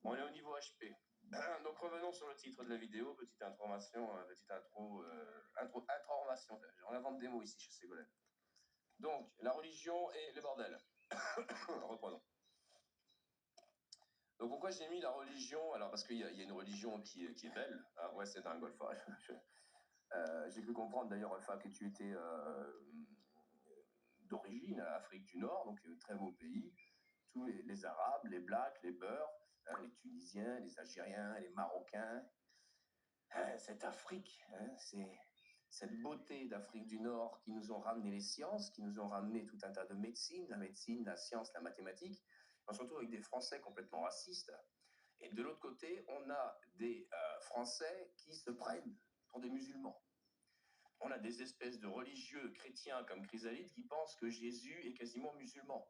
On est au niveau HP. Donc revenons sur le titre de la vidéo, petite information, information. On invente des mots ici chez Ségolène. Donc, la religion et le bordel. Reprenons. Donc pourquoi j'ai mis la religion? Alors parce qu'il y a une religion qui est belle. Ah, ouais, c'est dingue, Alpha. J'ai pu comprendre d'ailleurs, Alpha, que tu étais d'origine Afrique du Nord, donc très beau pays. Tous les Arabes, les Blacks, les Beurs, les Tunisiens, les Algériens, les Marocains. Cette Afrique, c'est cette beauté d'Afrique du Nord qui nous ont ramené les sciences, qui nous ont ramené tout un tas de médecine, la science, la mathématique. On se retrouve avec des Français complètement racistes. Et de l'autre côté, on a des Français qui se prennent pour des musulmans. On a des espèces de religieux chrétiens comme Chrysalide qui pensent que Jésus est quasiment musulman.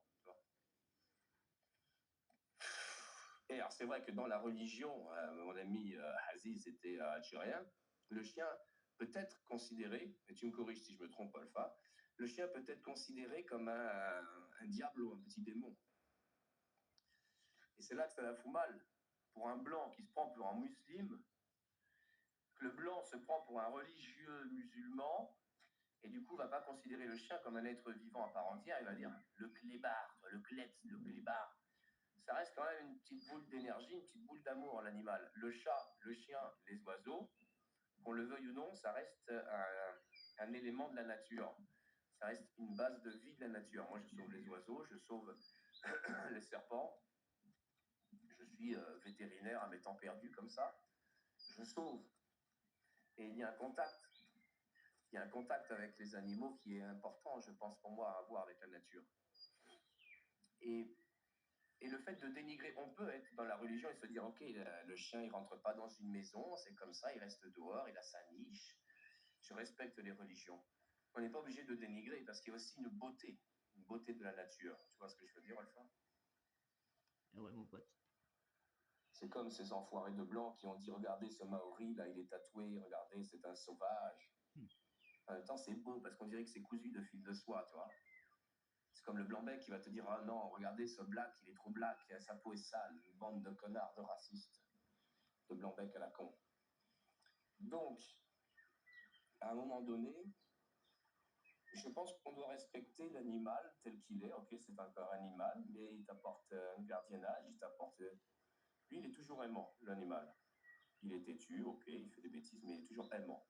Et alors, c'est vrai que dans la religion, mon ami Aziz était algérien, le chien peut être considéré, et tu me corriges si je me trompe, Alpha, le chien peut être considéré comme un diable ou un petit démon. Et c'est là que ça la fout mal. Pour un blanc qui se prend pour un musulman, que le blanc se prend pour un religieux musulman, et du coup va pas considérer le chien comme un être vivant à part entière, il va dire le clébard, le klebs, le clébard. Ça reste quand même une petite boule d'énergie, une petite boule d'amour, l'animal. Le chat, le chien, les oiseaux, qu'on le veuille ou non, ça reste un élément de la nature. Ça reste une base de vie de la nature. Moi, je sauve les oiseaux, je sauve les serpents. Je suis vétérinaire à mes temps perdus comme ça. Je sauve. Et il y a un contact. Il y a un contact avec les animaux qui est important, je pense, pour moi, à avoir avec la nature. Et le fait de dénigrer, on peut être dans la religion et se dire, ok, le chien, il rentre pas dans une maison, c'est comme ça, il reste dehors, il a sa niche. Je respecte les religions. On n'est pas obligé de dénigrer parce qu'il y a aussi une beauté de la nature. Tu vois ce que je veux dire, Alpha? Ah ouais, mon pote. C'est comme ces enfoirés de blancs qui ont dit, regardez ce Maori, là, il est tatoué, regardez, c'est un sauvage. En même temps, c'est beau parce qu'on dirait que c'est cousu de fil de soie, tu vois. C'est comme le blanc-bec qui va te dire, ah non, regardez ce black, il est trop black, sa peau est sale, une bande de connards, de racistes, de blanc-bec à la con. Donc, à un moment donné, je pense qu'on doit respecter l'animal tel qu'il est. Ok, c'est un corps animal, mais il t'apporte un gardiennage, il t'apporte... Lui, il est toujours aimant, l'animal. Il est têtu, ok, il fait des bêtises, mais il est toujours aimant.